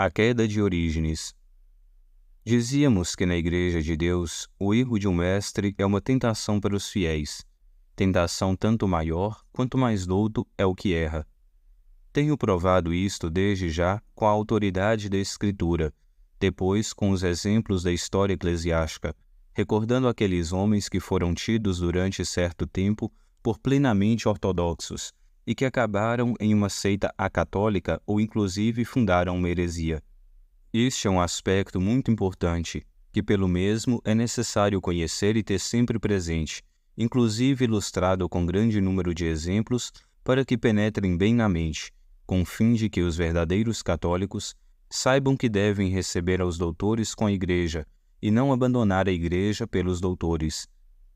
A queda de Orígenes. Dizíamos que na Igreja de Deus, o erro de um mestre é uma tentação para os fiéis. Tentação tanto maior, quanto mais douto é o que erra. Tenho provado isto desde já com a autoridade da Escritura, depois com os exemplos da história eclesiástica, recordando aqueles homens que foram tidos durante certo tempo por plenamente ortodoxos, e que acabaram em uma seita acatólica ou inclusive fundaram uma heresia. Este é um aspecto muito importante, que pelo mesmo é necessário conhecer e ter sempre presente, inclusive ilustrado com grande número de exemplos para que penetrem bem na mente, com o fim de que os verdadeiros católicos saibam que devem receber aos doutores com a Igreja e não abandonar a Igreja pelos doutores.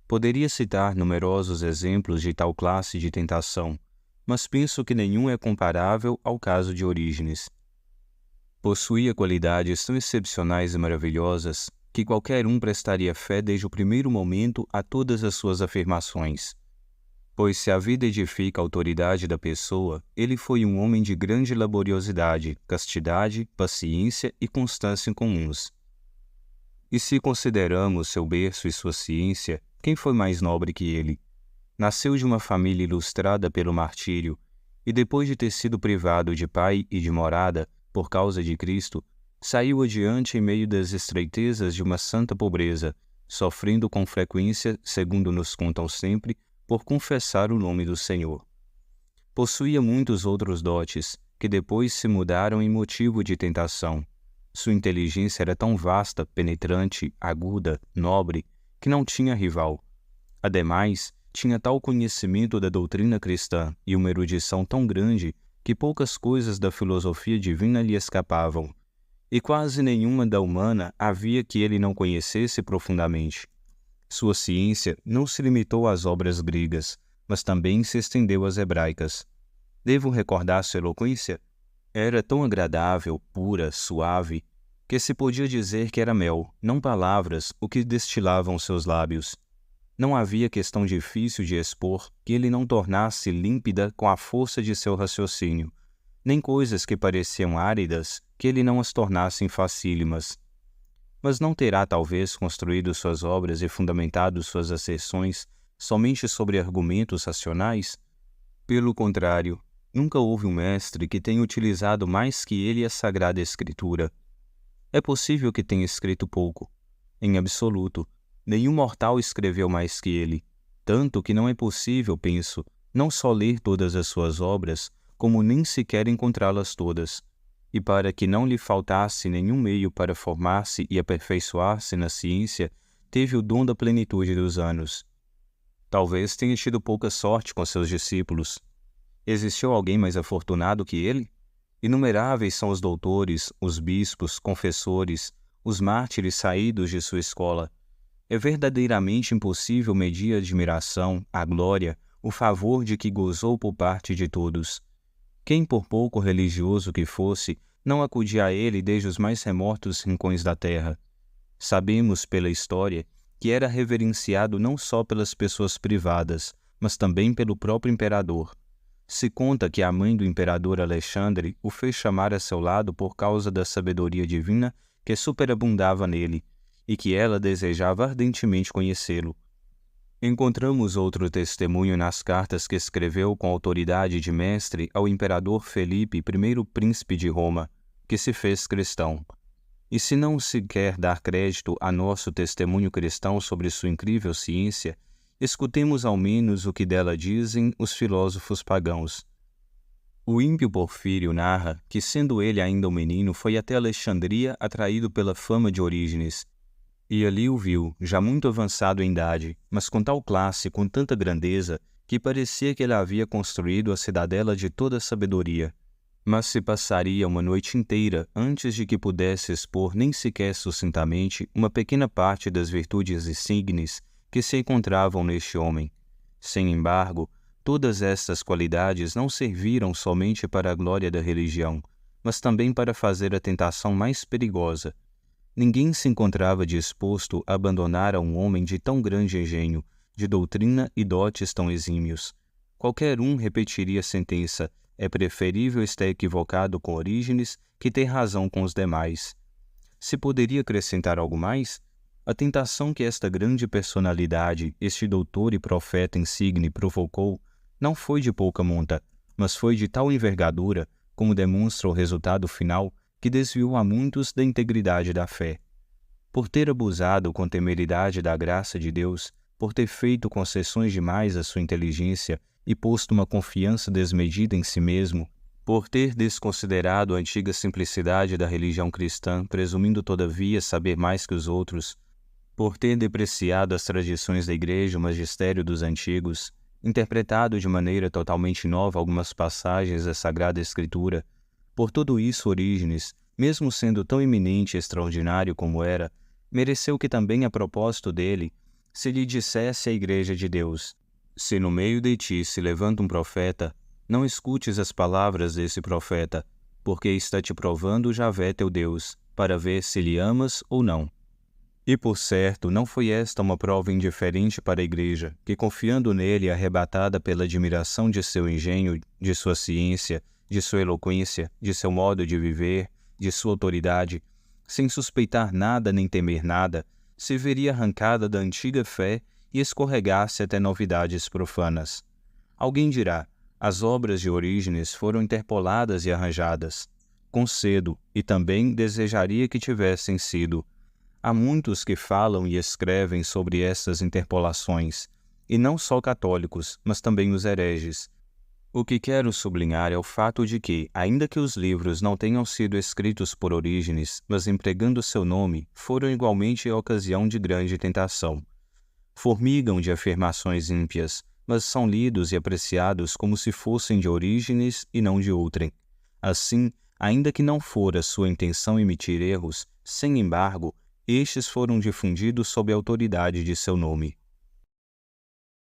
Poderia citar numerosos exemplos de tal classe de tentação, mas penso que nenhum é comparável ao caso de Orígenes. Possuía qualidades tão excepcionais e maravilhosas que qualquer um prestaria fé desde o primeiro momento a todas as suas afirmações. Pois se a vida edifica a autoridade da pessoa, ele foi um homem de grande laboriosidade, castidade, paciência e constância incomuns. E se consideramos seu berço e sua ciência, quem foi mais nobre que ele? Nasceu de uma família ilustrada pelo martírio, e depois de ter sido privado de pai e de morada por causa de Cristo, saiu adiante em meio das estreitezas de uma santa pobreza, sofrendo com frequência, segundo nos contam sempre, por confessar o nome do Senhor. Possuía muitos outros dotes, que depois se mudaram em motivo de tentação. Sua inteligência era tão vasta, penetrante, aguda, nobre, que não tinha rival. Ademais, tinha tal conhecimento da doutrina cristã e uma erudição tão grande que poucas coisas da filosofia divina lhe escapavam, e quase nenhuma da humana havia que ele não conhecesse profundamente. Sua ciência não se limitou às obras gregas, mas também se estendeu às hebraicas. Devo recordar sua eloquência? Era tão agradável, pura, suave, que se podia dizer que era mel, não palavras, o que destilavam seus lábios. Não havia questão difícil de expor que ele não tornasse límpida com a força de seu raciocínio, nem coisas que pareciam áridas que ele não as tornasse facílimas. Mas não terá talvez construído suas obras e fundamentado suas asserções somente sobre argumentos racionais? Pelo contrário, nunca houve um mestre que tenha utilizado mais que ele a Sagrada Escritura. É possível que tenha escrito pouco. Em absoluto, nenhum mortal escreveu mais que ele, tanto que não é possível, penso, não só ler todas as suas obras, como nem sequer encontrá-las todas. E para que não lhe faltasse nenhum meio para formar-se e aperfeiçoar-se na ciência, teve o dom da plenitude dos anos. Talvez tenha tido pouca sorte com seus discípulos. Existiu alguém mais afortunado que ele? Inumeráveis são os doutores, os bispos, confessores, os mártires saídos de sua escola. É verdadeiramente impossível medir a admiração, a glória, o favor de que gozou por parte de todos. Quem, por pouco religioso que fosse, não acudia a ele desde os mais remotos rincões da terra? Sabemos pela história que era reverenciado não só pelas pessoas privadas, mas também pelo próprio imperador. Se conta que a mãe do imperador Alexandre o fez chamar a seu lado por causa da sabedoria divina que superabundava nele, e que ela desejava ardentemente conhecê-lo. Encontramos outro testemunho nas cartas que escreveu com autoridade de mestre ao imperador Felipe, primeiro príncipe de Roma, que se fez cristão. E se não se quer dar crédito a nosso testemunho cristão sobre sua incrível ciência, escutemos ao menos o que dela dizem os filósofos pagãos. O ímpio Porfírio narra que, sendo ele ainda um menino, foi até Alexandria atraído pela fama de Orígenes, e ali o viu, já muito avançado em idade, mas com tal classe, com tanta grandeza, que parecia que ele havia construído a cidadela de toda a sabedoria. Mas se passaria uma noite inteira antes de que pudesse expor nem sequer sucintamente uma pequena parte das virtudes insignes que se encontravam neste homem. Sem embargo, todas estas qualidades não serviram somente para a glória da religião, mas também para fazer a tentação mais perigosa. Ninguém se encontrava disposto a abandonar a um homem de tão grande engenho, de doutrina e dotes tão exímios. Qualquer um repetiria a sentença: É preferível estar equivocado com Orígenes que ter razão com os demais. Se poderia acrescentar algo mais? A tentação que esta grande personalidade, este doutor e profeta insigne provocou, não foi de pouca monta, mas foi de tal envergadura, como demonstra o resultado final, que desviou a muitos da integridade da fé. Por ter abusado com temeridade da graça de Deus, por ter feito concessões demais à sua inteligência e posto uma confiança desmedida em si mesmo, por ter desconsiderado a antiga simplicidade da religião cristã, presumindo todavia saber mais que os outros, por ter depreciado as tradições da Igreja e o magistério dos antigos, interpretado de maneira totalmente nova algumas passagens da Sagrada Escritura, por tudo isso Orígenes, mesmo sendo tão eminente e extraordinário como era, mereceu que também a propósito dele se lhe dissesse à Igreja de Deus: se no meio de ti se levanta um profeta, não escutes as palavras desse profeta, porque está te provando Javé teu Deus, para ver se lhe amas ou não. E por certo, não foi esta uma prova indiferente para a Igreja, que confiando nele, arrebatada pela admiração de seu engenho, de sua ciência, de sua eloquência, de seu modo de viver, de sua autoridade, sem suspeitar nada nem temer nada, se veria arrancada da antiga fé e escorregasse até novidades profanas. Alguém dirá: as obras de Orígenes foram interpoladas e arranjadas. Concedo, e também desejaria que tivessem sido. Há muitos que falam e escrevem sobre estas interpolações, e não só católicos, mas também os hereges. O que quero sublinhar é o fato de que, ainda que os livros não tenham sido escritos por Orígenes, mas empregando seu nome, foram igualmente a ocasião de grande tentação. Formigam de afirmações ímpias, mas são lidos e apreciados como se fossem de Orígenes e não de outrem. Assim, ainda que não fora sua intenção emitir erros, sem embargo, estes foram difundidos sob a autoridade de seu nome.